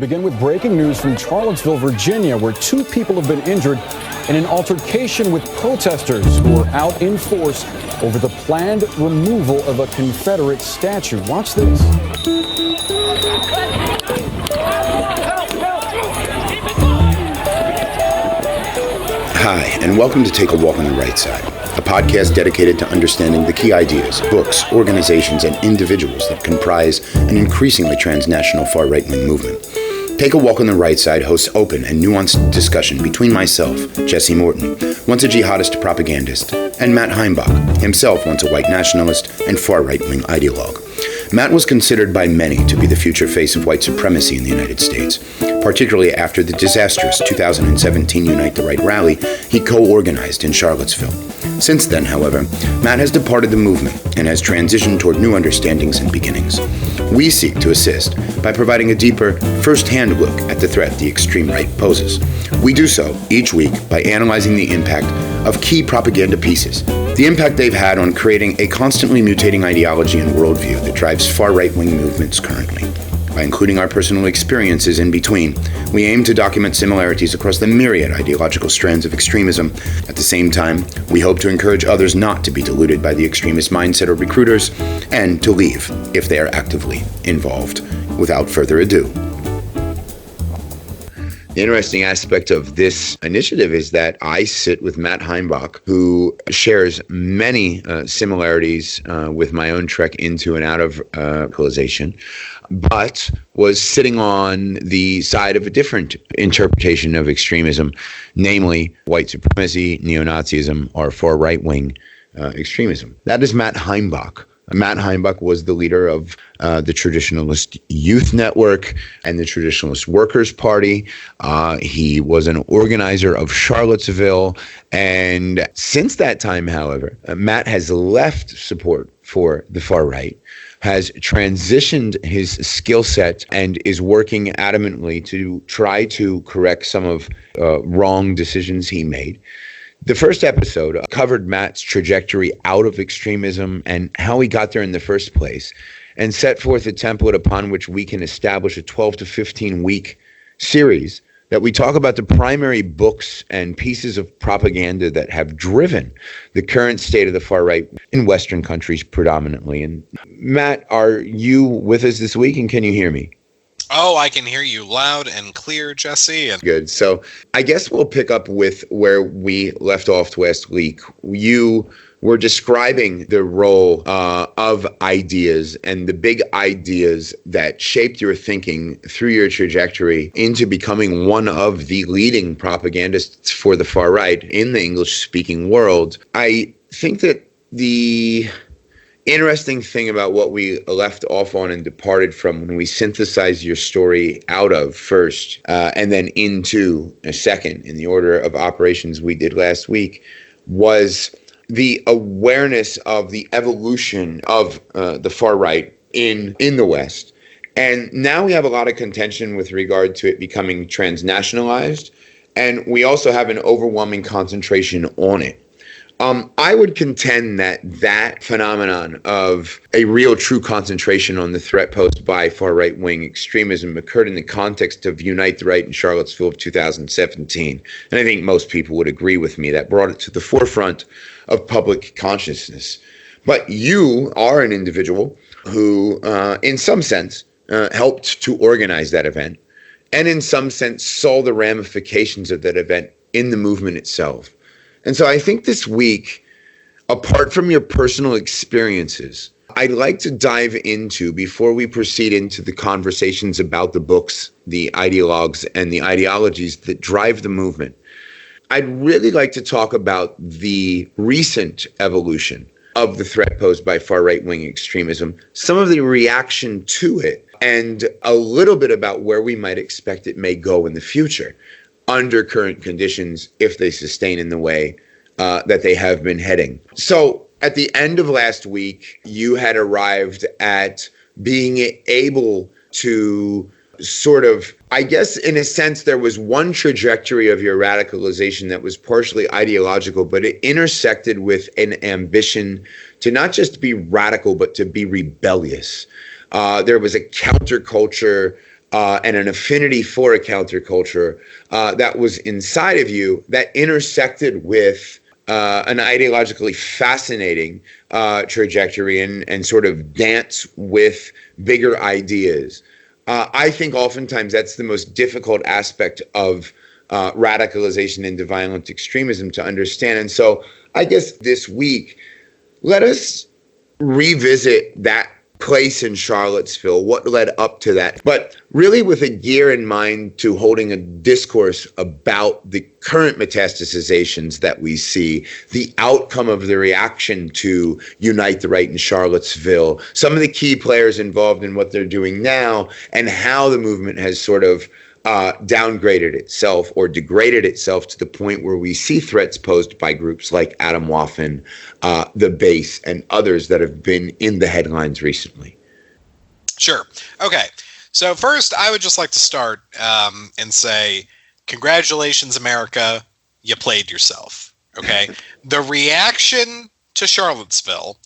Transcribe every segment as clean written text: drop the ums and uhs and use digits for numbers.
begin with breaking news from Charlottesville, Virginia, where 2 people have been injured in an altercation with protesters who are out in force over the planned removal of a Confederate statue. Watch this. Hi, and welcome to Take a Walk on the Right Side, a podcast dedicated to understanding the key ideas, books, organizations, and individuals that comprise an increasingly transnational far-right-wing movement. Take a Walk on the Right Side hosts open and nuanced discussion between myself, Jesse Morton, once a jihadist propagandist, and Matt Heimbach, himself once a white nationalist and far-right-wing ideologue. Matt was considered by many to be the future face of white supremacy in the United States, particularly after the disastrous 2017 Unite the Right rally he co-organized in Charlottesville. Since then, however, Matt has departed the movement and has transitioned toward new understandings and beginnings. We seek to assist by providing a deeper, first-hand look at the threat the extreme right poses. We do so each week by analyzing the impact of key propaganda pieces, the impact they've had on creating a constantly mutating ideology and worldview that drives far-right-wing movements currently. By including our personal experiences in between, we aim to document similarities across the myriad ideological strands of extremism. At the same time, we hope to encourage others not to be deluded by the extremist mindset of recruiters and to leave if they are actively involved. Without further ado. The interesting aspect of this initiative is that I sit with Matt Heimbach, who shares many similarities with my own trek into and out of radicalization, but was sitting on the side of a different interpretation of extremism, namely white supremacy, neo-Nazism, or far right-wing extremism. That is Matt Heimbach. Matt Heimbach was the leader of the Traditionalist Youth Network and the Traditionalist Workers' Party. He was an organizer of Charlottesville. And since that time, however, Matt has left support for the far right, has transitioned his skill set, and is working adamantly to try to correct some of wrong decisions he made. The first episode covered Matt's trajectory out of extremism and how he got there in the first place, and set forth a template upon which we can establish a 12 to 15 week series that we talk about the primary books and pieces of propaganda that have driven the current state of the far right in Western countries predominantly. And Matt, are you with us this week, and can you hear me? Oh, I can hear you loud and clear, Jesse. Good. So I guess we'll pick up with where we left off last week. You were describing the role of ideas and the big ideas that shaped your thinking through your trajectory into becoming one of the leading propagandists for the far right in the English-speaking world. I think that the interesting thing about what we left off on and departed from when we synthesized your story out of first and then into a second in the order of operations we did last week was the awareness of the evolution of the far right in the West. And now we have a lot of contention with regard to it becoming transnationalized, and we also have an overwhelming concentration on it. I would contend that phenomenon of a real true concentration on the threat posed by far right-wing extremism occurred in the context of Unite the Right in Charlottesville of 2017. And I think most people would agree with me that brought it to the forefront of public consciousness. But you are an individual who, in some sense, helped to organize that event, and in some sense saw the ramifications of that event in the movement itself. And so I think this week, apart from your personal experiences, I'd like to dive into, before we proceed into the conversations about the books, the ideologues, and the ideologies that drive the movement, I'd really like to talk about the recent evolution of the threat posed by far right-wing extremism, some of the reaction to it, and a little bit about where we might expect it may go in the future under current conditions if they sustain in the way that they have been heading. So at the end of last week, you had arrived at being able to sort of, I guess in a sense, there was one trajectory of your radicalization that was partially ideological, but it intersected with an ambition to not just be radical, but to be rebellious. There was a counterculture and an affinity for a counterculture that was inside of you that intersected with an ideologically fascinating trajectory and sort of dance with bigger ideas. I think oftentimes that's the most difficult aspect of radicalization into violent extremism to understand. And so I guess this week, let us revisit that place in Charlottesville, what led up to that, but really with a gear in mind to holding a discourse about the current metastasizations that we see, the outcome of the reaction to Unite the Right in Charlottesville, some of the key players involved in what they're doing now, and how the movement has sort of downgraded itself or degraded itself to the point where we see threats posed by groups like Adam Waffen, the Base, and others that have been in the headlines recently. Sure. Okay. So first, I would just like to start and say, congratulations, America. You played yourself. Okay. The reaction to Charlottesville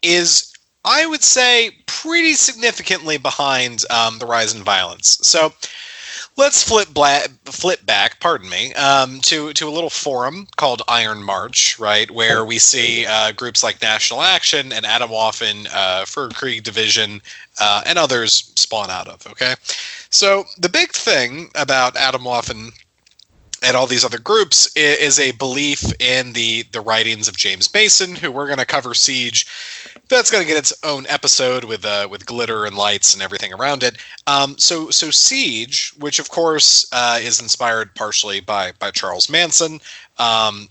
is, I would say, pretty significantly behind the rise in violence. So let's flip back, to a little forum called Iron March, right, where we see groups like National Action and Adam Waffen, Fur Creek Division, and others spawn out of, okay? So the big thing about Adam Waffen and all these other groups is a belief in the writings of James Mason, who we're going to cover Siege. That's going to get its own episode with glitter and lights and everything around it. So Siege, which of course is inspired partially by Charles Manson,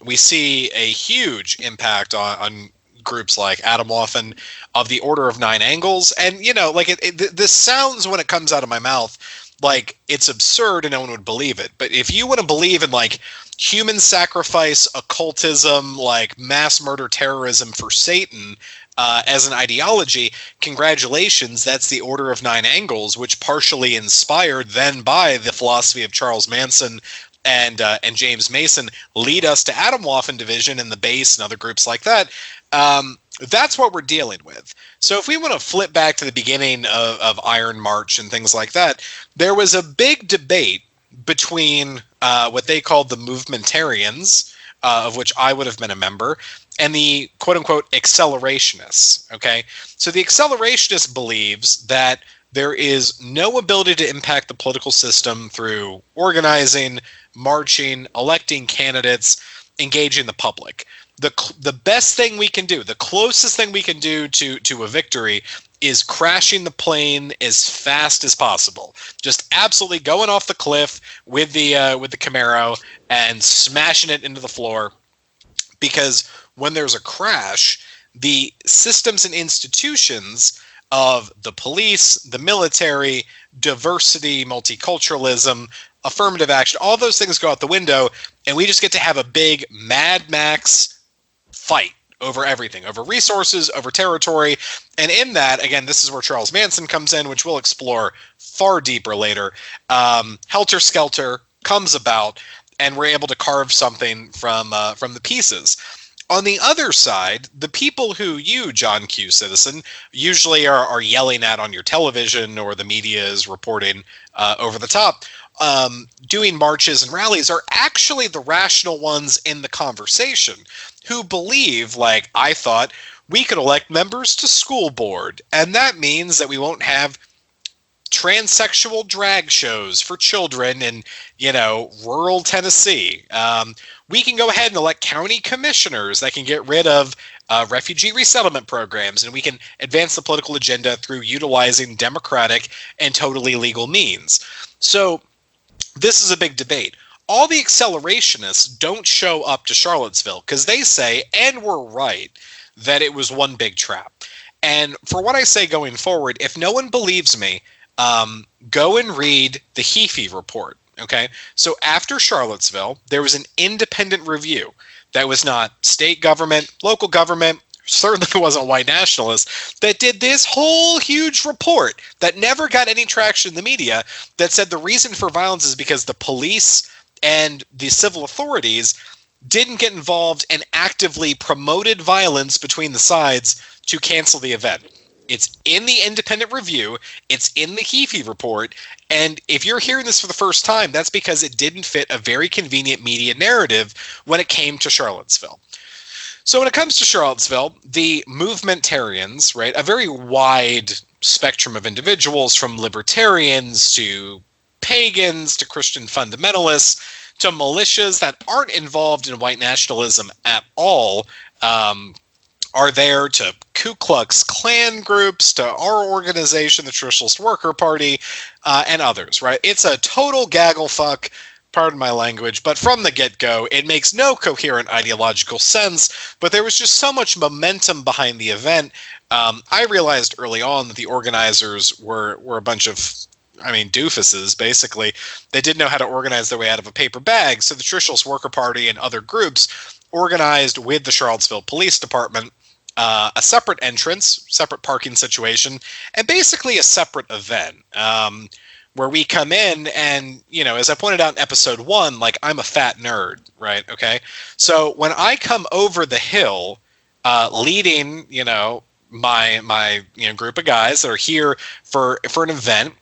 we see a huge impact on groups like Adam Waffen, of the Order of Nine Angles, and this sounds, when it comes out of my mouth, like it's absurd and no one would believe it. But if you want to believe in like human sacrifice, occultism, like mass murder terrorism for Satan as an ideology, congratulations, that's the Order of Nine Angles, which partially inspired then by the philosophy of Charles Manson and James Mason lead us to Adam Waffen Division and the Base and other groups like that. That's what we're dealing with. So if we want to flip back to the beginning of Iron March and things like that, there was a big debate between what they called the movementarians, of which I would have been a member, and the quote-unquote accelerationists, okay? So the accelerationist believes that there is no ability to impact the political system through organizing, marching, electing candidates, engaging the public. The best thing we can do, the closest thing we can do to a victory, is crashing the plane as fast as possible. Just absolutely going off the cliff with the Camaro and smashing it into the floor. Because when there's a crash, the systems and institutions of the police, the military, diversity, multiculturalism, affirmative action, all those things go out the window, and we just get to have a big Mad Max fight over everything, over resources, over territory. And in that, again, this is where Charles Manson comes in, which we'll explore far deeper later. Helter Skelter comes about, and we're able to carve something from the pieces. On the other side, the people who you, John Q. Citizen, usually are yelling at on your television, or the media is reporting over the top, doing marches and rallies, are actually the rational ones in the conversation, who believe, like I thought, we could elect members to school board, and that means that we won't have transsexual drag shows for children in, rural Tennessee. We can go ahead and elect county commissioners that can get rid of refugee resettlement programs, and we can advance the political agenda through utilizing democratic and totally legal means. So this is a big debate. All the accelerationists don't show up to Charlottesville because they say, and we're right, that it was one big trap. And for what I say going forward, if no one believes me, go and read the Heafy report, okay? So after Charlottesville, there was an independent review that was not state government, local government, certainly wasn't white nationalists, that did this whole huge report that never got any traction in the media, that said the reason for violence is because the police and the civil authorities didn't get involved and actively promoted violence between the sides to cancel the event. It's in the independent review, it's in the Heafy report, And if you're hearing this for the first time, that's because it didn't fit a very convenient media narrative when it came to Charlottesville. So when it comes to Charlottesville, the movementarians, right, a very wide spectrum of individuals, from libertarians to pagans to Christian fundamentalists to militias that aren't involved in white nationalism at all, are there, to Ku Klux Klan groups, to our organization, the Traditionalist Worker Party, and others, right? It's a total gaggle fuck, pardon my language, but from the get-go, it makes no coherent ideological sense, but there was just so much momentum behind the event. I realized early on that the organizers were a bunch of, doofuses, basically. They didn't know how to organize their way out of a paper bag, so the Traditionalist Worker Party and other groups organized with the Charlottesville Police Department a separate entrance, separate parking situation, and basically a separate event where we come in and, as I pointed out in episode 1, like, I'm a fat nerd, right? Okay. So when I come over the hill, leading, my group of guys that are here for an event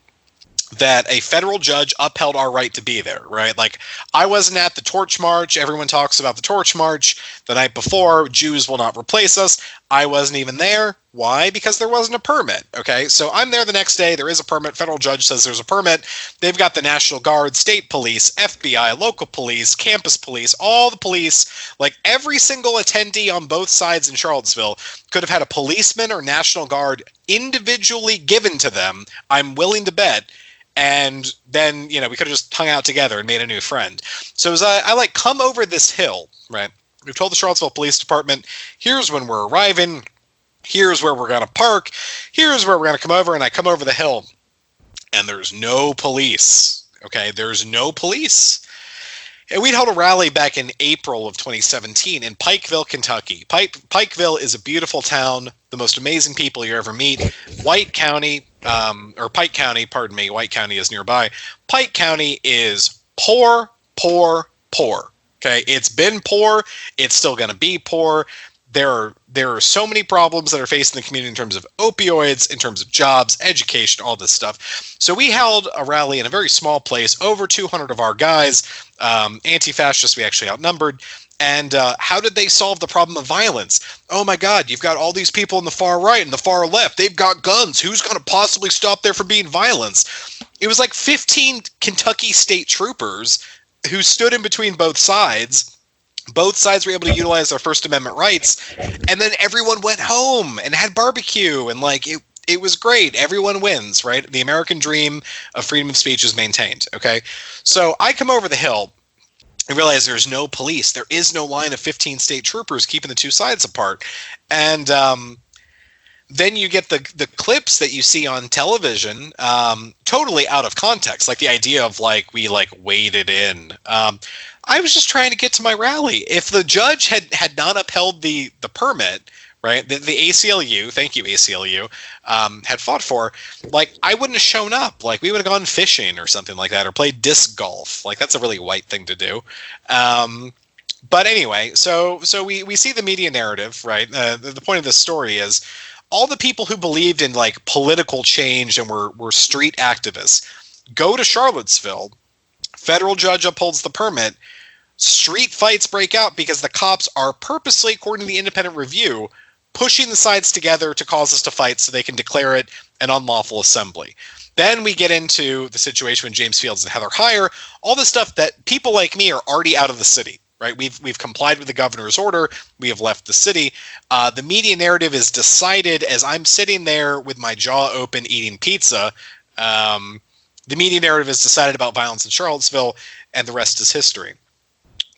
that a federal judge upheld our right to be there, right? Like, I wasn't at the Torch March. Everyone talks about the Torch March the night before. Jews will not replace us. I wasn't even there. Why? Because there wasn't a permit, okay? So I'm there the next day. There is a permit. Federal judge says there's a permit. They've got the National Guard, state police, FBI, local police, campus police, all the police. Like, every single attendee on both sides in Charlottesville could have had a policeman or National Guard individually given to them, I'm willing to bet. And then, we could have just hung out together and made a new friend. So as I come over this hill, right? We've told the Charlottesville Police Department, here's when we're arriving. Here's where we're going to park. Here's where we're going to come over. And I come over the hill and there's no police. Okay. There's no police. And we'd held a rally back in April of 2017 in Pikeville, Kentucky. Pikeville is a beautiful town, the most amazing people you ever meet. Pike County is nearby. Pike County is poor, poor, poor. Okay, it's been poor. It's still going to be poor. There are so many problems that are facing the community in terms of opioids, in terms of jobs, education, all this stuff. So we held a rally in a very small place, over 200 of our guys, anti-fascists, we actually outnumbered. And how did they solve the problem of violence? Oh my God, you've got all these people on the far right and the far left. They've got guns. Who's going to possibly stop there from being violence? It was like 15 Kentucky state troopers who stood in between both sides. Both sides were able to utilize their First Amendment rights, and then everyone went home and had barbecue, and it was great. Everyone wins, right? The American dream of freedom of speech is maintained, okay? So I come over the hill and realize there's no police. There is no line of 15 state troopers keeping the two sides apart. And then you get the clips that you see on television, totally out of context, like the idea of we waded in. I was just trying to get to my rally. If the judge had not upheld the permit, right, the ACLU, thank you ACLU, had fought for, I wouldn't have shown up. We would have gone fishing or something like that, or played disc golf. That's a really white thing to do. But anyway, so we see the media narrative, right? The point of this story is all the people who believed in political change and were street activists go to Charlottesville. Federal judge upholds the permit. Street fights break out because the cops are purposely, according to the independent review, pushing the sides together to cause us to fight so they can declare it an unlawful assembly. Then we get into the situation with James Fields and Heather Heyer, all the stuff that people like me are already out of the city, right? We've complied with the governor's order. We have left the city. The media narrative is decided as I'm sitting there with my jaw open eating pizza. The media narrative is decided about violence in Charlottesville, and the rest is history.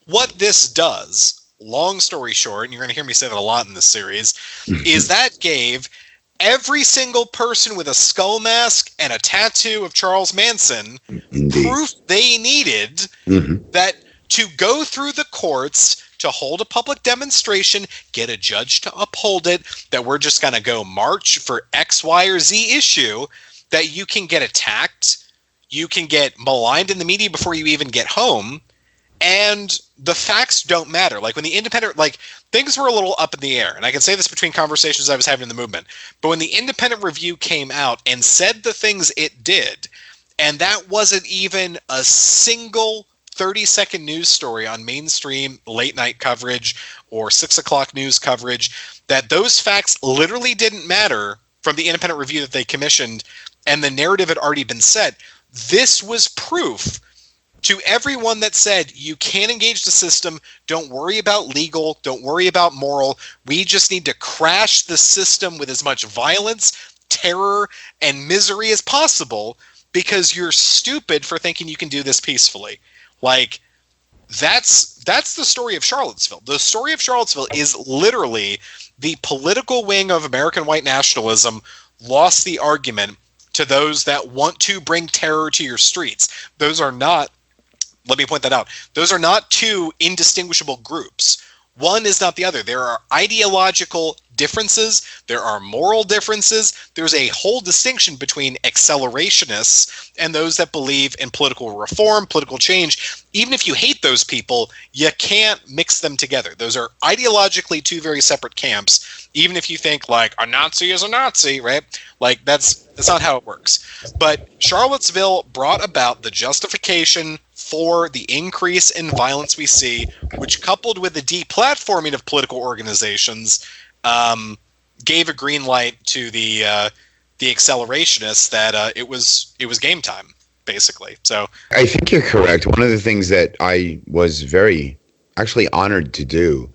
What this does, long story short, and you're going to hear me say that a lot in this series, is that gave every single person with a skull mask and a tattoo of Charles Manson proof they needed that to go through the courts, to hold a public demonstration, get a judge to uphold it, that we're just going to go march for X, Y, or Z issue, that you can get attacked, you can get maligned in the media before you even get home, and the facts don't matter. When the independent, things were a little up in the air, and I can say this between conversations I was having in the movement, but when the independent review came out and said the things it did, And that wasn't even a single 30-second news story on mainstream late night coverage or 6 o'clock news coverage, that those facts literally didn't matter from the independent review that they commissioned, and the narrative had already been set. This was proof to everyone that said, you can't engage the system, don't worry about legal, don't worry about moral, we just need to crash the system with as much violence, terror, and misery as possible because you're stupid for thinking you can do this peacefully. Like, that's the story of Charlottesville. The story of Charlottesville is literally the political wing of American white nationalism lost the argument to those that want to bring terror to your streets. Those are not, let me point that out, those are not two indistinguishable groups. One is not the other. There are ideological differences. There are moral differences. There's a whole distinction between accelerationists and those that believe in political reform, political change. Even if you hate those people, you can't mix them together. Those are ideologically two very separate camps. Even if you think like a Nazi is a Nazi, right? Like that's not how it works. But Charlottesville brought about the justification for the increase in violence we see, which coupled with the deplatforming of political organizations, gave a green light to the accelerationists that it was game time, basically. So I think you're correct. One of the things that I was very actually honored to do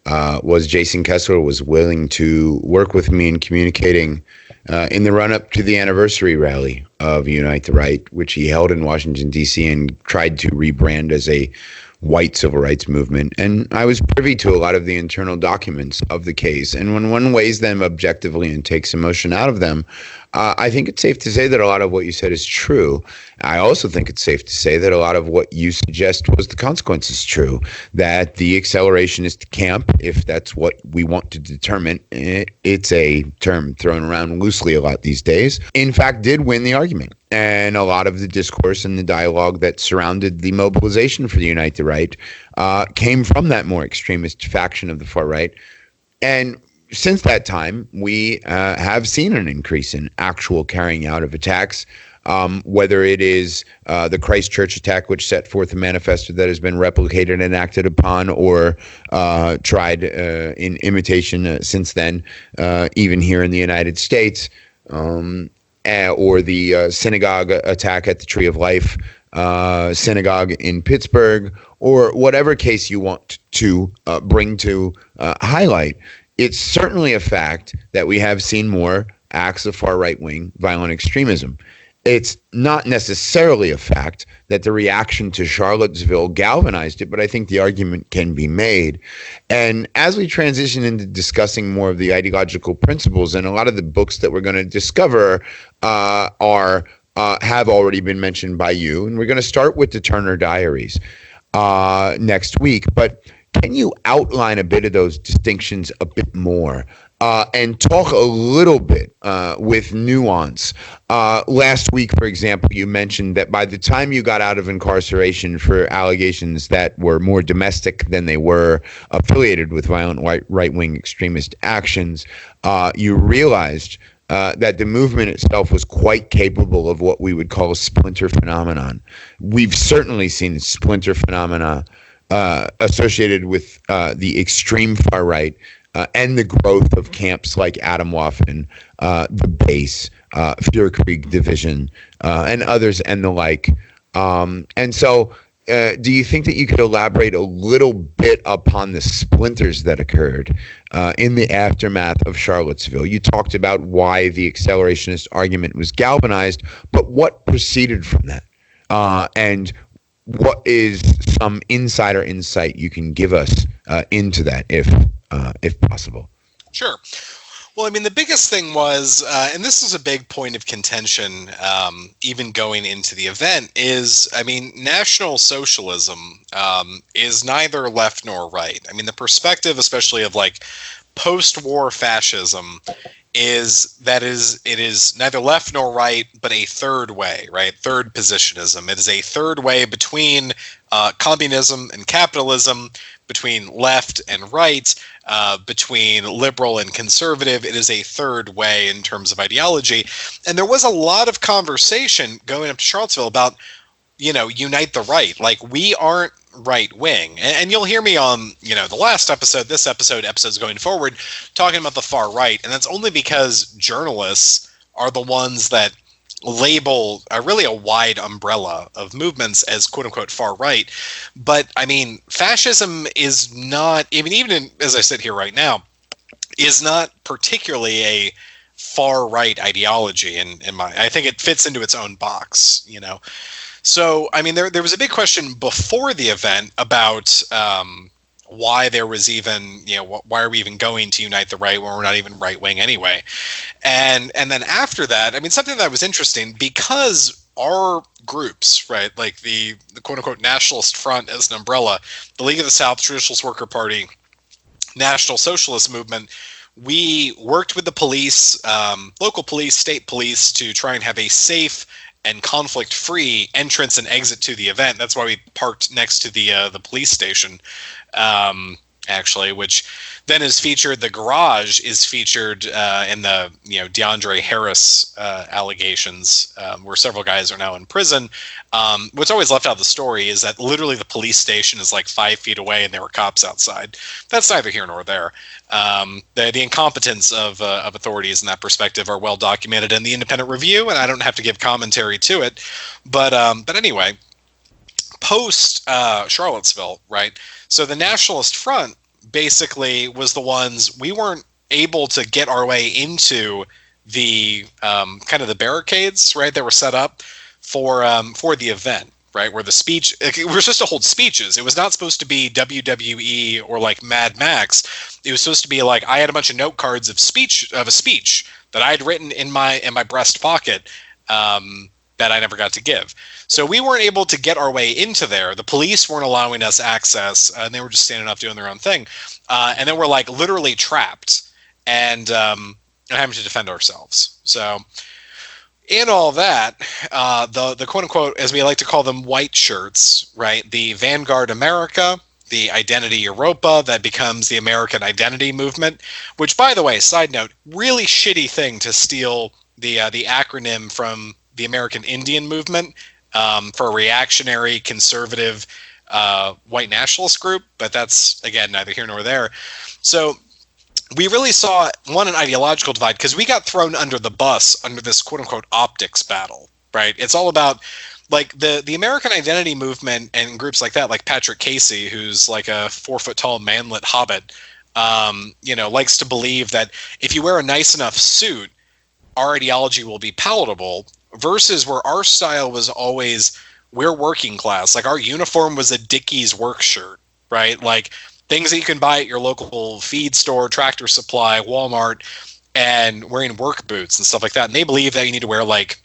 was Jason Kessler was willing to work with me in communicating in the run-up to the anniversary rally of Unite the Right, which he held in Washington, D.C. and tried to rebrand as a white civil rights movement. And I was privy to a lot of the internal documents of the case. And when one weighs them objectively and takes emotion out of them, I think it's safe to say that a lot of what you said is true. I also think it's safe to say that a lot of what you suggest was the consequence is true, that the accelerationist camp, if that's what we want to determine, it's a term thrown around loosely a lot these days, in fact did win the argument. And a lot of the discourse and the dialogue that surrounded the mobilization for the Unite the Right came from that more extremist faction of the far right. And since that time, we have seen an increase in actual carrying out of attacks, whether it is the Christchurch attack, which set forth a manifesto that has been replicated and acted upon or tried in imitation since then, even here in the United States, or the synagogue attack at the Tree of Life synagogue in Pittsburgh, or whatever case you want to bring to highlight. It's certainly a fact that we have seen more acts of far right-wing violent extremism. It's not necessarily a fact that the reaction to Charlottesville galvanized it, but I think the argument can be made. And as we transition into discussing more of the ideological principles, and a lot of the books that we're going to discover have already been mentioned by you, and we're going to start with the Turner Diaries next week. But can you outline a bit of those distinctions a bit more and talk a little bit with nuance? Last week, for example, you mentioned that by the time you got out of incarceration for allegations that were more domestic than they were affiliated with violent right-wing extremist actions, you realized that the movement itself was quite capable of what we would call a splinter phenomenon. We've certainly seen splinter phenomena associated with the extreme far right and the growth of camps like Atomwaffen, the Base, Führerkrieg Division, and others and the like. And so do you think that you could elaborate a little bit upon the splinters that occurred in the aftermath of Charlottesville? You talked about why the accelerationist argument was galvanized, but what proceeded from that? And what is some insider insight you can give us into that, if possible? Sure. Well, I mean, the biggest thing was, and this is a big point of contention, even going into the event, is, I mean, National Socialism is neither left nor right. I mean, the perspective, especially of like post-war fascism, is that it is neither left nor right, but a third way, right? Third positionism. It is a third way between communism and capitalism, between left and right, between liberal and conservative. It is a third way in terms of ideology. And there was a lot of conversation going up to Charlottesville about, unite the right. Like, we aren't right wing. And you'll hear me on, the last episode, this episode, episodes going forward, talking about the far right. And that's only because journalists are the ones that label really a wide umbrella of movements as quote unquote far right. But I mean, fascism is not, even as I sit here right now, is not particularly a far right ideology. I think it fits into its own box, So, I mean, there was a big question before the event about why there was even, why are we even going to unite the right when we're not even right wing anyway? And then after that, I mean, something that was interesting, because our groups, right, like the quote unquote Nationalist Front as an umbrella, the League of the South, Traditionalist Worker Party, National Socialist Movement, we worked with the police, local police, state police, to try and have a safe and conflict-free entrance and exit to the event. That's why we parked next to the police station, actually, which then is featured. The garage is featured in the DeAndre Harris allegations, where several guys are now in prison. What's always left out of the story is that literally the police station is like 5 feet away, and there were cops outside. That's neither here nor there. The incompetence of authorities in that perspective are well documented in the Independent Review, and I don't have to give commentary to it. But anyway, post Charlottesville, right? So the Nationalist Front basically was the ones, we weren't able to get our way into the kind of the barricades, right, that were set up for the event, right, where the speech, we were supposed to hold speeches. It was not supposed to be WWE or like Mad Max. It was supposed to be like, I had a bunch of note cards of a speech that I had written in my breast pocket that I never got to give. So we weren't able to get our way into there. The police weren't allowing us access, and they were just standing up doing their own thing. And then we're like literally trapped and having to defend ourselves. So in all that, the quote unquote, as we like to call them, white shirts, right? The Vanguard America, the Identity Europa, that becomes the American Identity Movement, which, by the way, side note, really shitty thing to steal the acronym from the American Indian Movement for a reactionary, conservative, white nationalist group, but that's, again, neither here nor there. So we really saw, an ideological divide, because we got thrown under the bus under this quote-unquote optics battle, right? It's all about, like, the American Identity Movement and groups like that, like Patrick Casey, who's like a 4-foot-tall manlet hobbit, likes to believe that if you wear a nice enough suit, our ideology will be palatable, versus where our style was always, we're working class. Like, our uniform was a Dickies work shirt, right? Like, things that you can buy at your local feed store, Tractor Supply, Walmart, and wearing work boots and stuff like that. And they believe that you need to wear like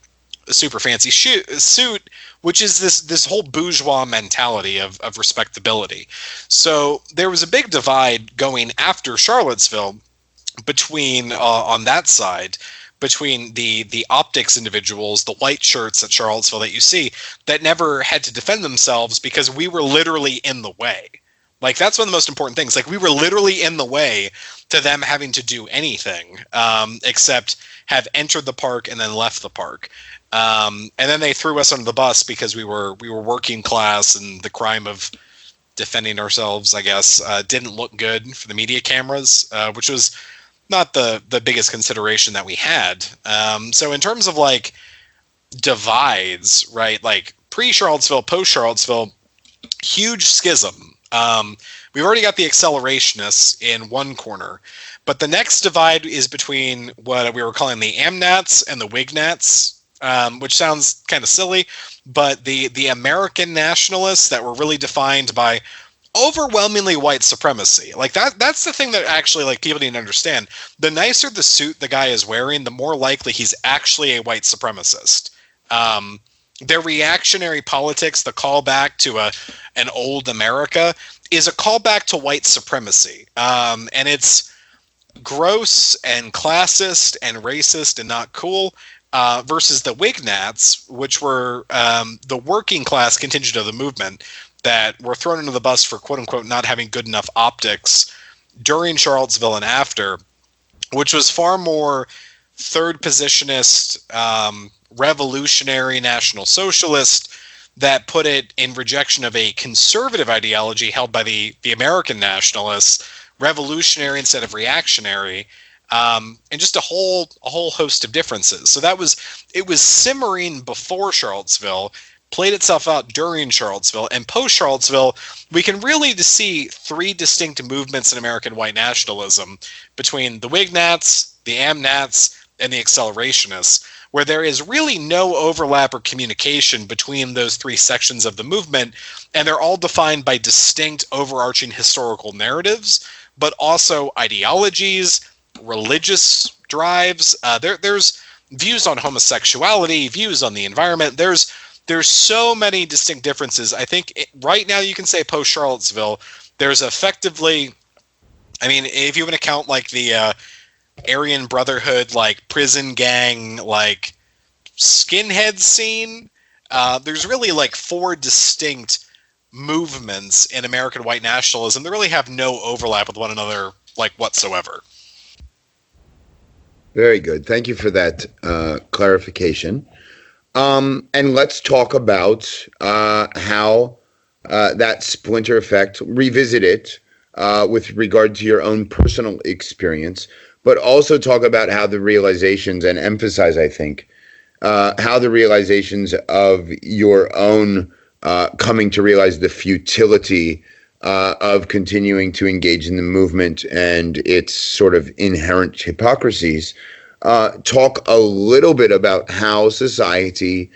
a super fancy suit, which is this whole bourgeois mentality of respectability. So there was a big divide going after Charlottesville between on that side, between the optics individuals, the white shirts at Charlottesville that you see, that never had to defend themselves because we were literally in the way. Like, that's one of the most important things. Like, we were literally in the way to them having to do anything except have entered the park and then left the park. And then they threw us under the bus because we were working class, and the crime of defending ourselves, I guess, didn't look good for the media cameras, which was not the biggest consideration that we had. So in terms of like divides, right, like pre-Charlottesville, post-Charlottesville, huge schism. We've already got the accelerationists in one corner, but the next divide is between what we were calling the AMNATs and the WIGNATs, which sounds kind of silly, but the American nationalists that were really defined by overwhelmingly white supremacy. Like, that's the thing that actually, like, people need to understand. The nicer the suit the guy is wearing, the more likely he's actually a white supremacist. Their reactionary politics, the callback to an old America, is a callback to white supremacy. And it's gross and classist and racist and not cool, versus the WIGNATs, which were the working class contingent of the movement that were thrown into the bus for quote unquote not having good enough optics during Charlottesville and after, which was far more third positionist, revolutionary, national socialist, that put it in rejection of a conservative ideology held by the American nationalists, revolutionary instead of reactionary, and just a whole host of differences. So it was simmering before Charlottesville, played itself out during Charlottesville, and post Charlottesville, we can really see three distinct movements in American white nationalism between the Whig-Nats, the Am-Nats, and the accelerationists, where there is really no overlap or communication between those three sections of the movement, and they're all defined by distinct overarching historical narratives, but also ideologies, religious drives. There's views on homosexuality, views on the environment. There's so many distinct differences. I think right now you can say post-Charlottesville, there's effectively, I mean, if you want to count like the Aryan Brotherhood, like prison gang, like skinhead scene, there's really like four distinct movements in American white nationalism that really have no overlap with one another, like whatsoever. Very good. Thank you for that clarification. And let's talk about how that splinter effect, revisit it with regard to your own personal experience, but also talk about how the realizations, and emphasize, I think, how the realizations of your own coming to realize the futility of continuing to engage in the movement and its sort of inherent hypocrisies, talk a little bit about how society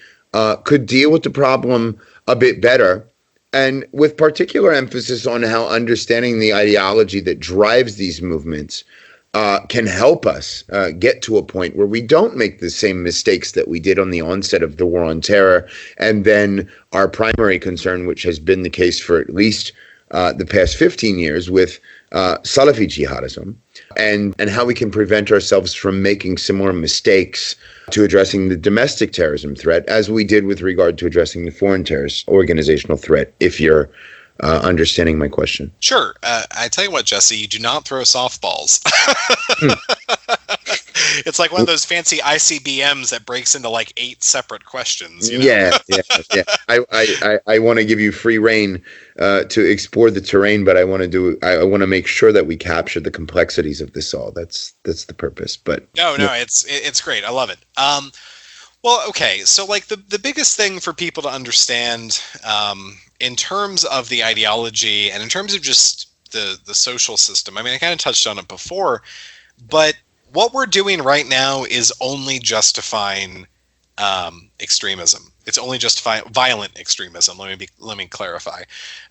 could deal with the problem a bit better, and with particular emphasis on how understanding the ideology that drives these movements can help us get to a point where we don't make the same mistakes that we did on the onset of the war on terror, and then our primary concern, which has been the case for at least the past 15 years with Salafi jihadism, and how we can prevent ourselves from making similar mistakes to addressing the domestic terrorism threat as we did with regard to addressing the foreign terrorist organizational threat, if you're understanding my question. Sure. I tell you what, Jesse, you do not throw softballs. It's like one of those fancy ICBMs that breaks into like 8 separate questions. You know? Yeah. I want to give you free rein to explore the terrain, but I want to make sure that we capture the complexities of this all. That's the purpose. But no, it's great. I love it. Well, okay. So like the biggest thing for people to understand in terms of the ideology and in terms of just the social system, I mean, I kind of touched on it before, but what we're doing right now is only justifying extremism. It's only justifying violent extremism. Let me clarify.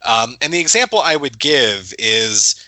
And the example I would give is,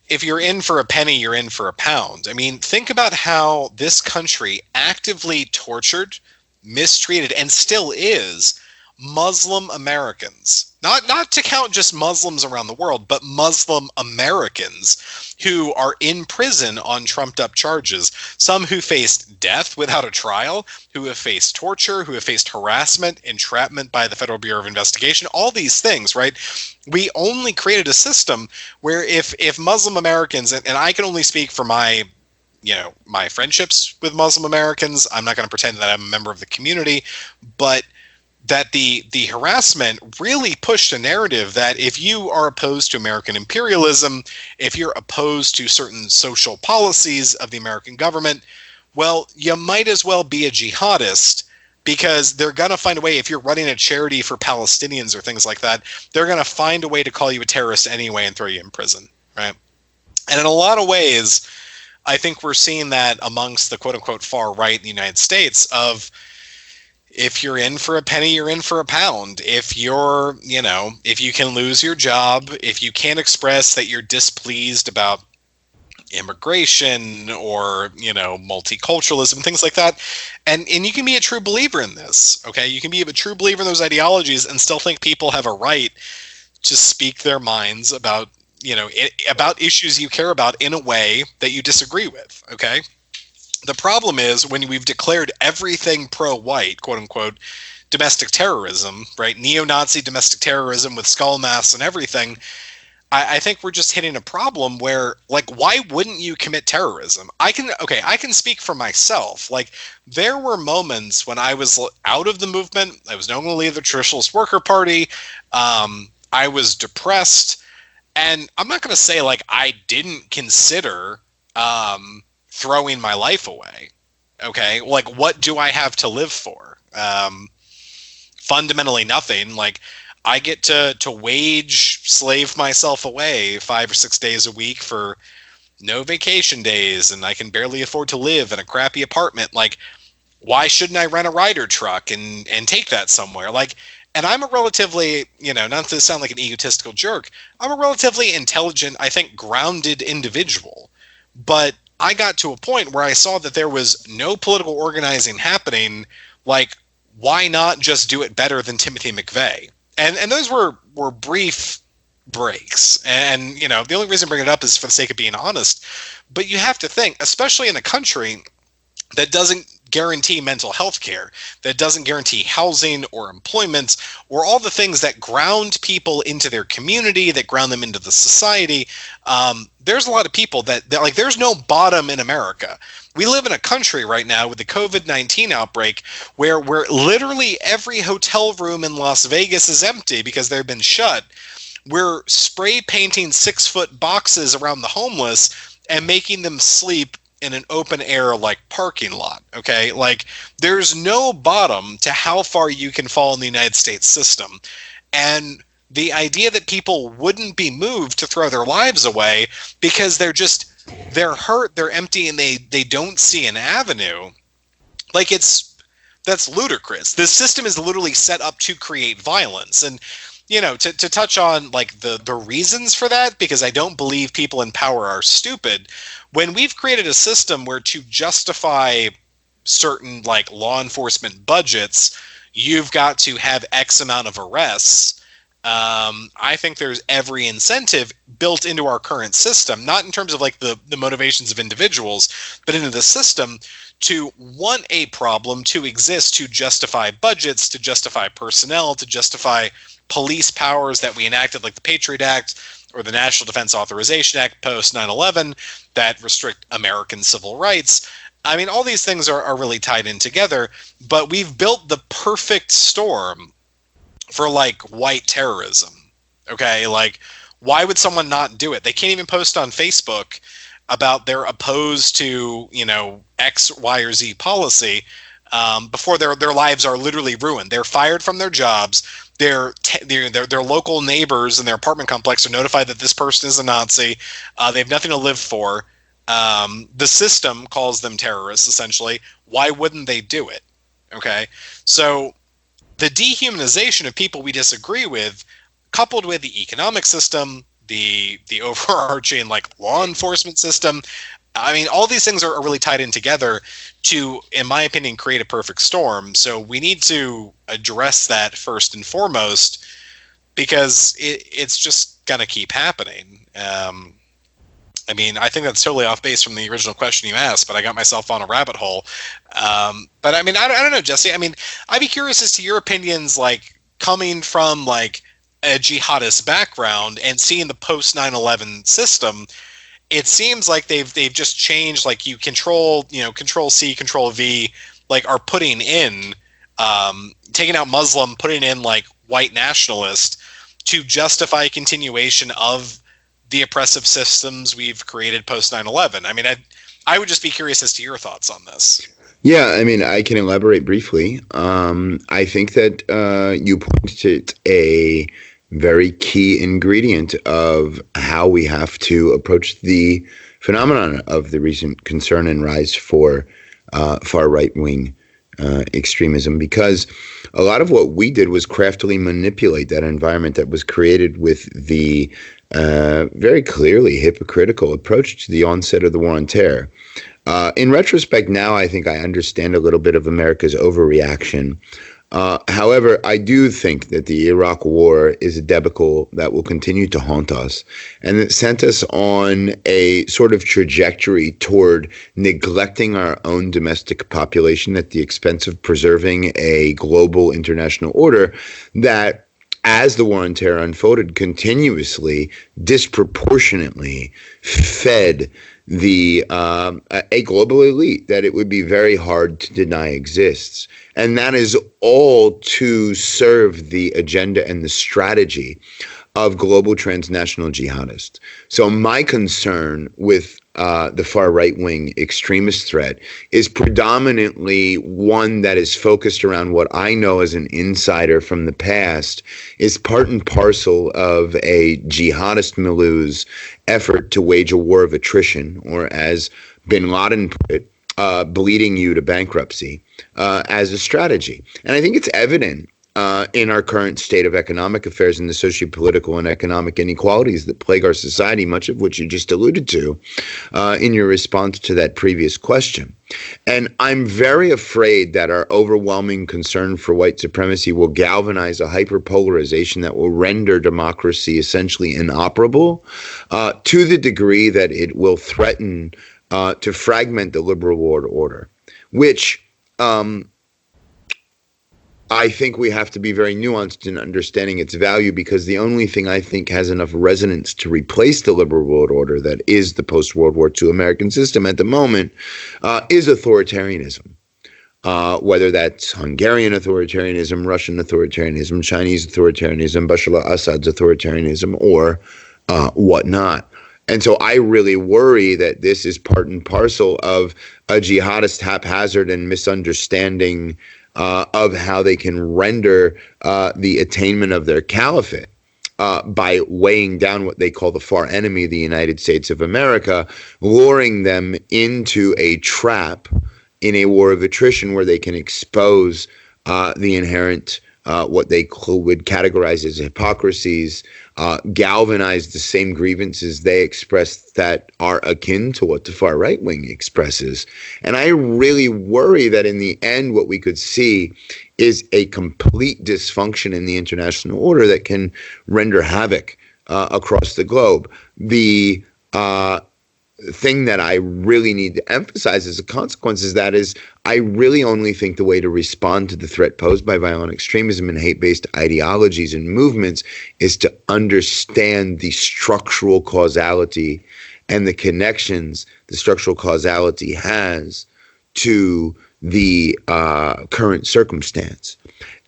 if you're in for a penny, you're in for a pound. I mean, think about how this country actively tortured, mistreated, and still is Muslim Americans. Not to count just Muslims around the world, but Muslim Americans who are in prison on trumped up charges. Some who faced death without a trial, who have faced torture, who have faced harassment, entrapment by the Federal Bureau of Investigation, all these things, right? We only created a system where if Muslim Americans, and I can only speak for my friendships with Muslim Americans, I'm not going to pretend that I'm a member of the community, but that the harassment really pushed a narrative that if you are opposed to American imperialism, if you're opposed to certain social policies of the American government, well, you might as well be a jihadist, because they're going to find a way. If you're running a charity for Palestinians or things like that, they're going to find a way to call you a terrorist anyway and throw you in prison, right? And in a lot of ways, I think we're seeing that amongst the quote-unquote far right in the United States of, if you're in for a penny, you're in for a pound. If you're, if you can lose your job, if you can't express that you're displeased about immigration or, multiculturalism, things like that. And you can be a true believer in this, okay? You can be a true believer in those ideologies and still think people have a right to speak their minds about, about issues you care about in a way that you disagree with, okay? The problem is when we've declared everything pro-white, quote unquote, domestic terrorism, right? Neo-Nazi domestic terrorism with skull masks and everything. I think we're just hitting a problem where, like, why wouldn't you commit terrorism? I can speak for myself. Like, there were moments when I was out of the movement. I was no longer leave the Traditionalist Worker Party. I was depressed. And I'm not going to say, like, I didn't consider throwing my life away. Okay? Like, what do I have to live for? Fundamentally nothing. Like, I get to wage slave myself away 5 or 6 days a week for no vacation days, and I can barely afford to live in a crappy apartment. Like, why shouldn't I rent a Ryder truck and take that somewhere? Like, and I'm a relatively, not to sound like an egotistical jerk, I'm a relatively intelligent, I think, grounded individual. But I got to a point where I saw that there was no political organizing happening. Like, why not just do it better than Timothy McVeigh? And those were brief breaks. And, the only reason I bring it up is for the sake of being honest. But you have to think, especially in a country that doesn't guarantee mental health care, that doesn't guarantee housing or employment or all the things that ground people into their community, that ground them into the society. There's a lot of people that like, there's no bottom in America. We live in a country right now with the COVID-19 outbreak where literally every hotel room in Las Vegas is empty because they've been shut. We're spray painting 6-foot boxes around the homeless and making them sleep in an open air, like, parking lot. Okay. Like, there's no bottom to how far you can fall in the United States system. And the idea that people wouldn't be moved to throw their lives away because they're hurt, they're empty, and they don't see an avenue. Like, that's ludicrous. The system is literally set up to create violence. And, to touch on, like, the reasons for that, because I don't believe people in power are stupid. When we've created a system where, to justify certain, like, law enforcement budgets, you've got to have X amount of arrests, I think there's every incentive built into our current system, not in terms of, like, the motivations of individuals, but into the system to want a problem to exist, to justify budgets, to justify personnel, to justify police powers that we enacted, like the Patriot Act or the National Defense Authorization Act post 9/11 that restrict American civil rights. I mean, all these things are really tied in together, but we've built the perfect storm for, like, white terrorism. Okay, like, why would someone not do it? They can't even post on Facebook about they're opposed to, X, Y, or Z policy before their lives are literally ruined. They're fired from their jobs. Their local neighbors in their apartment complex are notified that this person is a Nazi. They have nothing to live for. The system calls them terrorists, essentially. Why wouldn't they do it? Okay, so the dehumanization of people we disagree with, coupled with the economic system, the overarching, like, law enforcement system, I mean, all these things are really tied in together to, in my opinion, create a perfect storm. So we need to address that first and foremost, because it's just going to keep happening. I mean, I think that's totally off base from the original question you asked, but I got myself on a rabbit hole. But I mean, I don't know, Jesse. I mean, I'd be curious as to your opinions, like, coming from, like, a jihadist background and seeing the post 9/11 system. It seems like they've just changed, like, you control C, control V, like, are putting in, taking out Muslim, putting in, like, white nationalist to justify continuation of the oppressive systems we've created post 9/11. I mean, I would just be curious as to your thoughts on this. Yeah, I mean, I can elaborate briefly. I think that you pointed a very key ingredient of how we have to approach the phenomenon of the recent concern and rise for far right-wing extremism, because a lot of what we did was craftily manipulate that environment that was created with the very clearly hypocritical approach to the onset of the war on terror. In retrospect now, I think I understand a little bit of America's overreaction. However, I do think that the Iraq War is a debacle that will continue to haunt us, and it sent us on a sort of trajectory toward neglecting our own domestic population at the expense of preserving a global international order that, as the war on terror unfolded, continuously, disproportionately fed a global elite that it would be very hard to deny exists. And that is all to serve the agenda and the strategy of global transnational jihadists. So my concern with the far right-wing extremist threat is predominantly one that is focused around what I know as an insider from the past is part and parcel of a jihadist milieu's effort to wage a war of attrition, or as bin Laden put it, bleeding you to bankruptcy as a strategy. And I think it's evident in our current state of economic affairs and the socio-political and economic inequalities that plague our society, much of which you just alluded to in your response to that previous question. And I'm very afraid that our overwhelming concern for white supremacy will galvanize a hyperpolarization that will render democracy essentially inoperable to the degree that it will threaten to fragment the liberal world order, which I think we have to be very nuanced in understanding its value, because the only thing I think has enough resonance to replace the liberal world order that is the post-World War II American system at the moment is authoritarianism. Whether that's Hungarian authoritarianism, Russian authoritarianism, Chinese authoritarianism, Bashar al-Assad's authoritarianism, or whatnot. And so I really worry that this is part and parcel of a jihadist haphazard and misunderstanding of how they can render the attainment of their caliphate by weighing down what they call the far enemy, the United States of America, luring them into a trap in a war of attrition where they can expose the inherent what they would categorize as hypocrisies, galvanize the same grievances they express that are akin to what the far right wing expresses. And I really worry that in the end, what we could see is a complete dysfunction in the international order that can render havoc across the globe. The thing that I really need to emphasize as a consequence is I really only think the way to respond to the threat posed by violent extremism and hate-based ideologies and movements is to understand the structural causality and the connections the structural causality has to the current circumstance.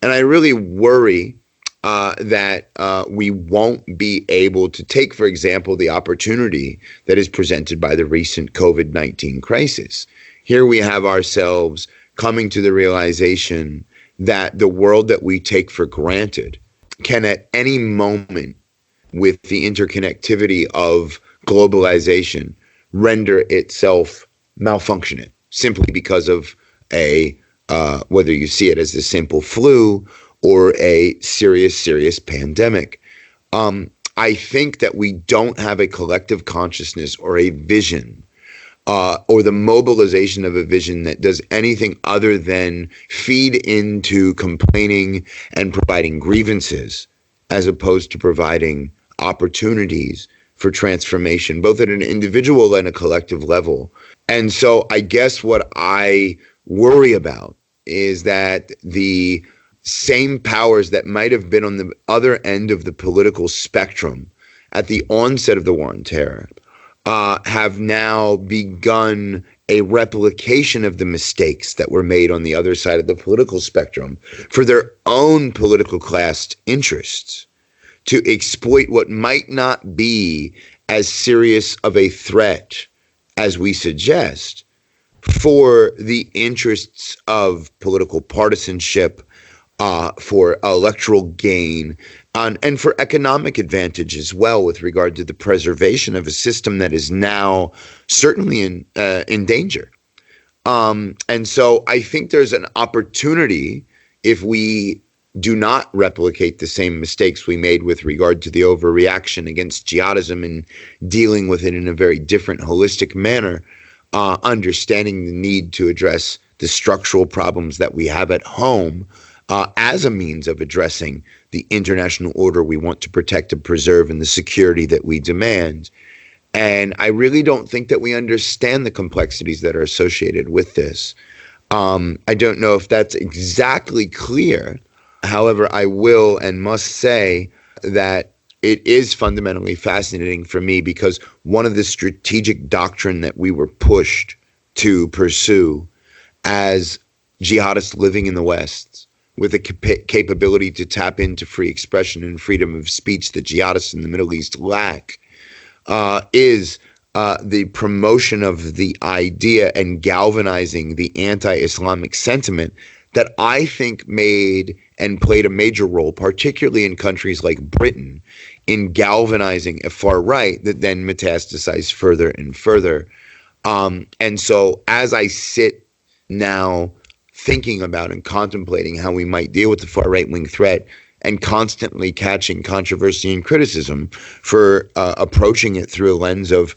And I really worry that we won't be able to take, for example, the opportunity that is presented by the recent COVID-19 crisis. Here we have ourselves coming to the realization that the world that we take for granted can at any moment, with the interconnectivity of globalization, render itself malfunctioning simply because of whether you see it as a simple flu or a serious pandemic. I think that we don't have a collective consciousness or a vision or the mobilization of a vision that does anything other than feed into complaining and providing grievances, as opposed to providing opportunities for transformation, both at an individual and a collective level. And so I guess what I worry about is that the same powers that might have been on the other end of the political spectrum at the onset of the war on terror have now begun a replication of the mistakes that were made on the other side of the political spectrum for their own political class interests, to exploit what might not be as serious of a threat as we suggest for the interests of political partisanship, for electoral gain, and for economic advantage as well, with regard to the preservation of a system that is now certainly in danger. And so I think there's an opportunity, if we do not replicate the same mistakes we made with regard to the overreaction against jihadism and dealing with it in a very different, holistic manner, understanding the need to address the structural problems that we have at home, as a means of addressing the international order we want to protect and preserve and the security that we demand. And I really don't think that we understand the complexities that are associated with this. I don't know if that's exactly clear. However, I will and must say that it is fundamentally fascinating for me, because one of the strategic doctrine that we were pushed to pursue as jihadists living in the West, with a capability to tap into free expression and freedom of speech that jihadists in the Middle East lack, is the promotion of the idea and galvanizing the anti-Islamic sentiment that I think made and played a major role, particularly in countries like Britain, in galvanizing a far right that then metastasized further and further. And so as I sit now thinking about and contemplating how we might deal with the far right-wing threat, and constantly catching controversy and criticism for approaching it through a lens of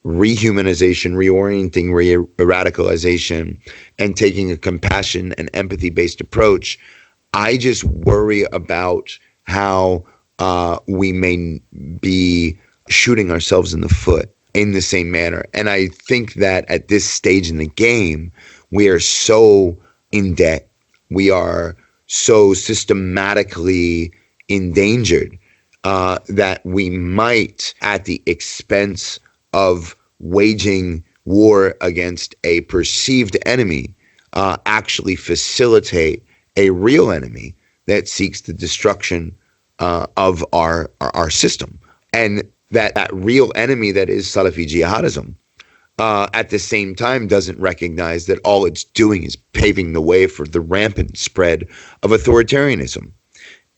rehumanization, reorienting, radicalization, and taking a compassion and empathy-based approach, I just worry about how we may be shooting ourselves in the foot in the same manner. And I think that at this stage in the game, we are so in debt. We are so systematically endangered that we might, at the expense of waging war against a perceived enemy, actually facilitate a real enemy that seeks the destruction of our system. And that real enemy that is Salafi jihadism, at the same time doesn't recognize that all it's doing is paving the way for the rampant spread of authoritarianism.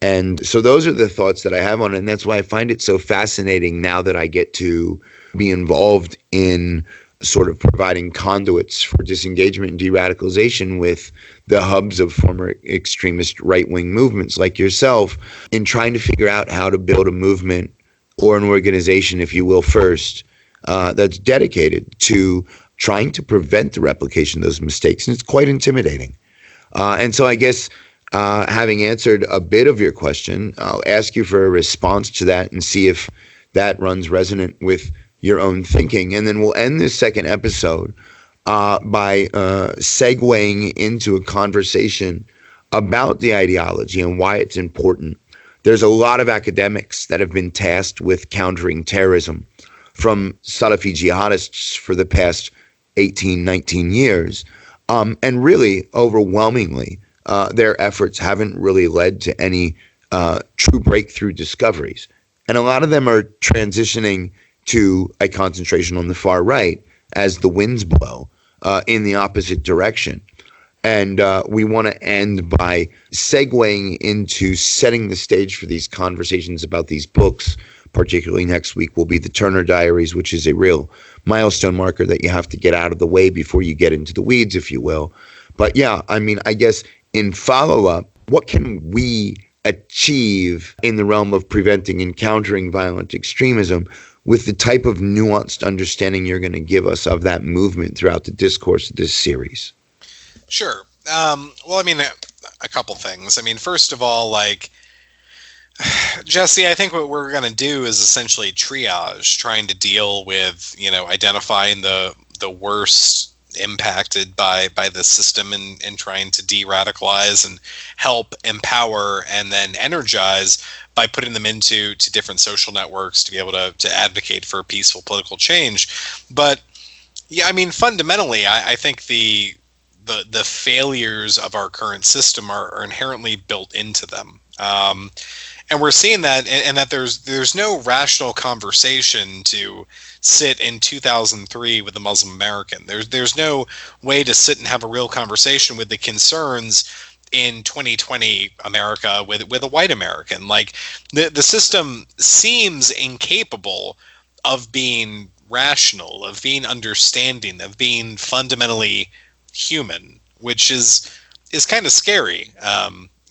And so those are the thoughts that I have on it. And that's why I find it so fascinating now that I get to be involved in sort of providing conduits for disengagement and de-radicalization with the hubs of former extremist right-wing movements like yourself, in trying to figure out how to build a movement or an organization, if you will, first, that's dedicated to trying to prevent the replication of those mistakes. And it's quite intimidating. And so I guess having answered a bit of your question, I'll ask you for a response to that and see if that runs resonant with your own thinking. And then we'll end this second episode by segueing into a conversation about the ideology and why it's important. There's a lot of academics that have been tasked with countering terrorism from Salafi jihadists for the past 18, 19 years. And really, overwhelmingly, their efforts haven't really led to any true breakthrough discoveries. And a lot of them are transitioning to a concentration on the far right as the winds blow in the opposite direction. And we want to end by segueing into setting the stage for these conversations about these books. Particularly next week will be the Turner Diaries, which is a real milestone marker that you have to get out of the way before you get into the weeds, if you will. But yeah, I mean, I guess in follow-up, what can we achieve in the realm of preventing and countering violent extremism with the type of nuanced understanding you're going to give us of that movement throughout the discourse of this series? Sure. Well, I mean, a couple things. I mean, first of all, like, Jesse, I think what we're going to do is essentially triage, trying to deal with, identifying the worst impacted by the system and trying to de-radicalize and help empower and then energize by putting them into different social networks to be able to advocate for peaceful political change. But yeah, I mean, fundamentally, I think the failures of our current system are inherently built into them. And we're seeing that, and that there's no rational conversation to sit in 2003 with the Muslim American. There's no way to sit and have a real conversation with the concerns in 2020 America with a white American. Like the system seems incapable of being rational, of being understanding, of being fundamentally human, which is kind of scary.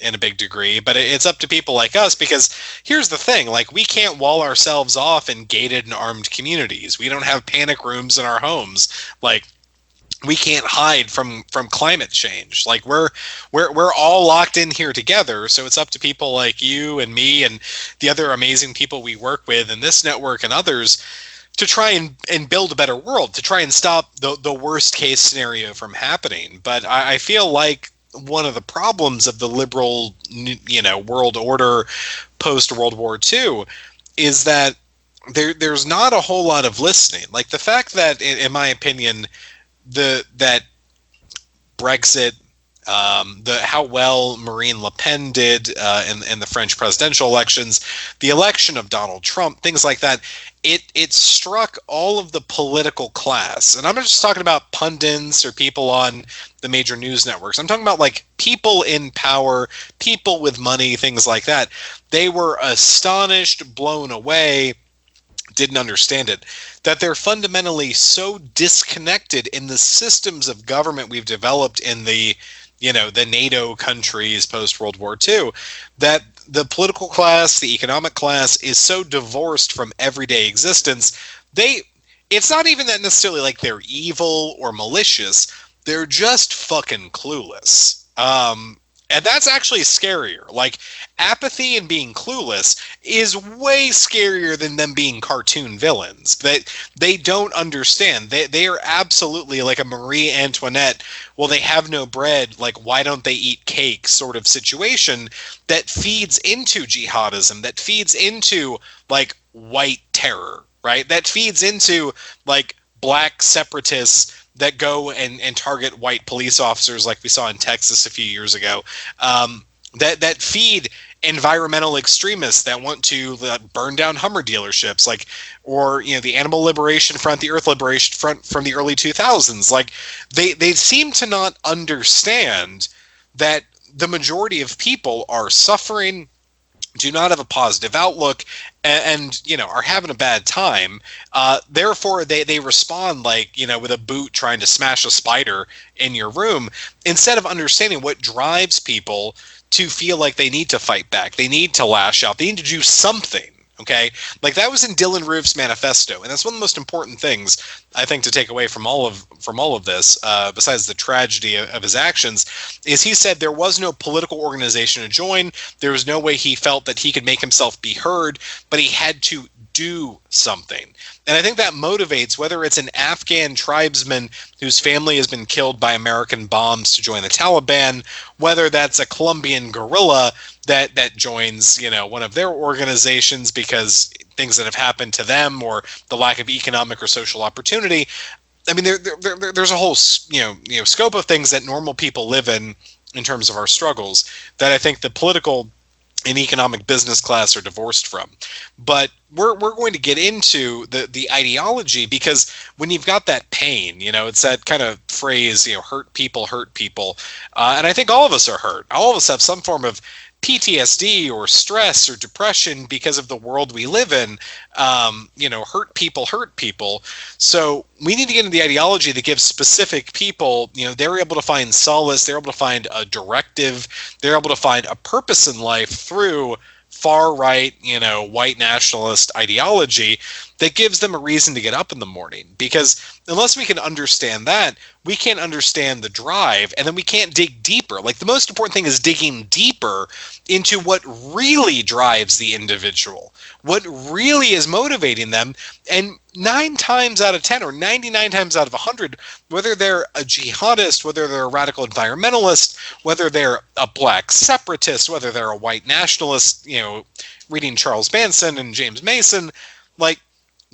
In a big degree, but it's up to people like us, because here's the thing, like, we can't wall ourselves off in gated and armed communities. We don't have panic rooms in our homes. Like, we can't hide from climate change. Like we're all locked in here together. So it's up to people like you and me and the other amazing people we work with in this network and others to try and build a better world, to try and stop the worst case scenario from happening. But I feel like one of the problems of the liberal, world order post World War II is that there's not a whole lot of listening. Like the fact that, in my opinion, that Brexit, how well Marine Le Pen did in the French presidential elections, the election of Donald Trump, things like that, it struck all of the political class. And I'm not just talking about pundits or people on the major news networks. I'm talking about like people in power, people with money, things like that. They were astonished, blown away, didn't understand it, that they're fundamentally so disconnected in the systems of government we've developed in the NATO countries post World War II, that the political class, the economic class is so divorced from everyday existence. It's not even that necessarily like they're evil or malicious. They're just fucking clueless. And that's actually scarier. Like, apathy and being clueless is way scarier than them being cartoon villains. They don't understand. They are absolutely like a Marie Antoinette, well, they have no bread, like, why don't they eat cake sort of situation that feeds into jihadism, that feeds into, like, white terror, right? That feeds into, like, black separatists that go and target white police officers like we saw in Texas a few years ago, that feed environmental extremists that want to burn down Hummer dealerships, like, or the Animal Liberation Front, the Earth Liberation Front from the early 2000s. Like they seem to not understand that the majority of people are suffering, do not have a positive outlook, and are having a bad time. Therefore, they respond like, with a boot trying to smash a spider in your room, instead of understanding what drives people to feel like they need to fight back, they need to lash out, they need to do something. Okay, like that was in Dylan Roof's manifesto, and that's one of the most important things I think to take away from all of this, besides the tragedy of his actions, is he said there was no political organization to join. There was no way he felt that he could make himself be heard, but he had to do something. And I think that motivates, whether it's an Afghan tribesman whose family has been killed by American bombs to join the Taliban, whether that's a Colombian guerrilla that joins, one of their organizations because things that have happened to them or the lack of economic or social opportunity. I mean, there's a whole, scope of things that normal people live in terms of our struggles that I think the political and economic business class are divorced from. But we're going to get into the ideology, because when you've got that pain, it's that kind of phrase, hurt people. And I think all of us are hurt. All of us have some form of PTSD or stress or depression because of the world we live in. Hurt people. So we need to get into the ideology that gives specific people, they're able to find solace, they're able to find a directive, they're able to find a purpose in life through far right, white nationalist ideology that gives them a reason to get up in the morning. Because unless we can understand that, we can't understand the drive, and then we can't dig deeper. Like, the most important thing is digging deeper into what really drives the individual, what really is motivating them. And 9 times out of 10 or 99 times out of 100, whether they're a jihadist, whether they're a radical environmentalist, whether they're a black separatist, whether they're a white nationalist, reading Charles Manson and James Mason, like,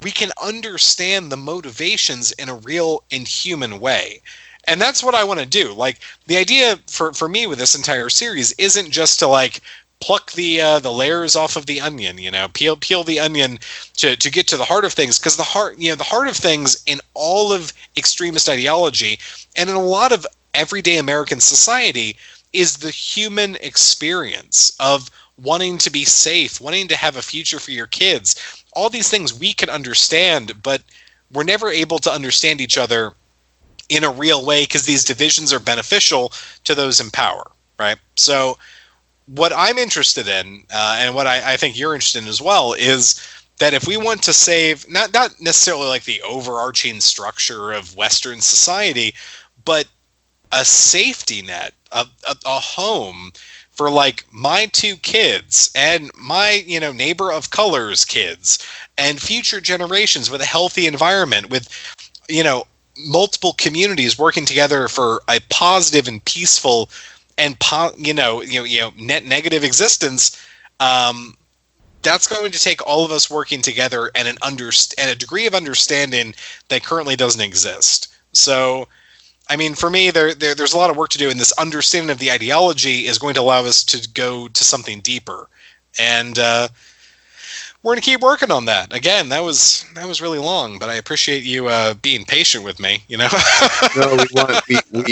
we can understand the motivations in a real and human way. And that's what I want to do. Like, the idea for me with this entire series isn't just to, like, pluck the layers off of the onion, peel the onion to get to the heart of things, because the heart of things in all of extremist ideology and in a lot of everyday American society is the human experience of wanting to be safe, wanting to have a future for your kids. All these things we can understand, but we're never able to understand each other in a real way because these divisions are beneficial to those in power, right? So what I'm interested in, and what I think you're interested in as well, is that if we want to save not necessarily like the overarching structure of Western society, but a safety net, a home for like my two kids and my, neighbor of color's kids and future generations, with a healthy environment, with, multiple communities working together for a positive and peaceful and net negative existence. That's going to take all of us working together and a degree of understanding that currently doesn't exist. So, I mean, for me, there's a lot of work to do, and this understanding of the ideology is going to allow us to go to something deeper. And we're going to keep working on that. Again, that was really long, but I appreciate you being patient with me. No,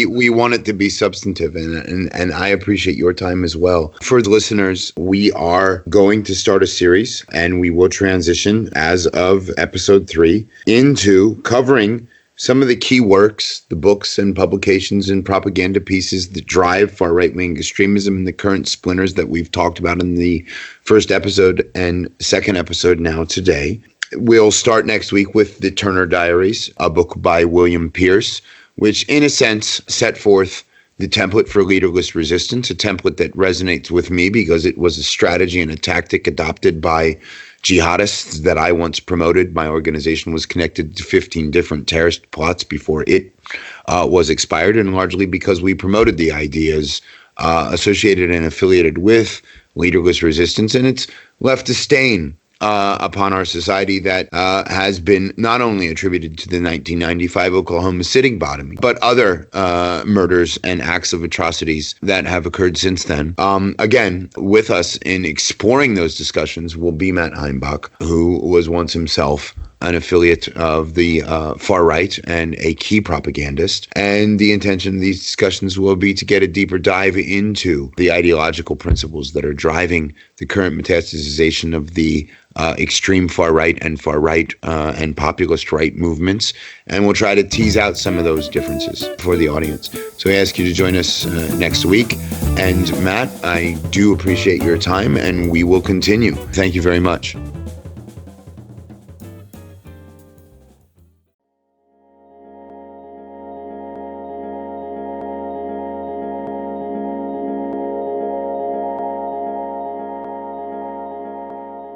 we want it to be substantive, and I appreciate your time as well. For the listeners, we are going to start a series, and we will transition as of episode 3 into covering some of the key works, the books and publications and propaganda pieces that drive far right-wing extremism and the current splinters that we've talked about in the first episode and second episode now today. We'll start next week with the Turner Diaries, a book by William Pierce, which in a sense set forth the template for leaderless resistance, a template that resonates with me because it was a strategy and a tactic adopted by jihadists that I once promoted. My organization was connected to 15 different terrorist plots before it was expired, and largely because we promoted the ideas associated and affiliated with leaderless resistance, and it's left a stain upon our society that has been not only attributed to the 1995 Oklahoma sitting bombing, but other murders and acts of atrocities that have occurred since then. Again, with us in exploring those discussions will be Matt Heimbach, who was once himself an affiliate of the far right and a key propagandist. And the intention of these discussions will be to get a deeper dive into the ideological principles that are driving the current metastasization of the extreme far right and populist right movements. And we'll try to tease out some of those differences for the audience. So I ask you to join us next week. And Matt, I do appreciate your time, and we will continue. Thank you very much.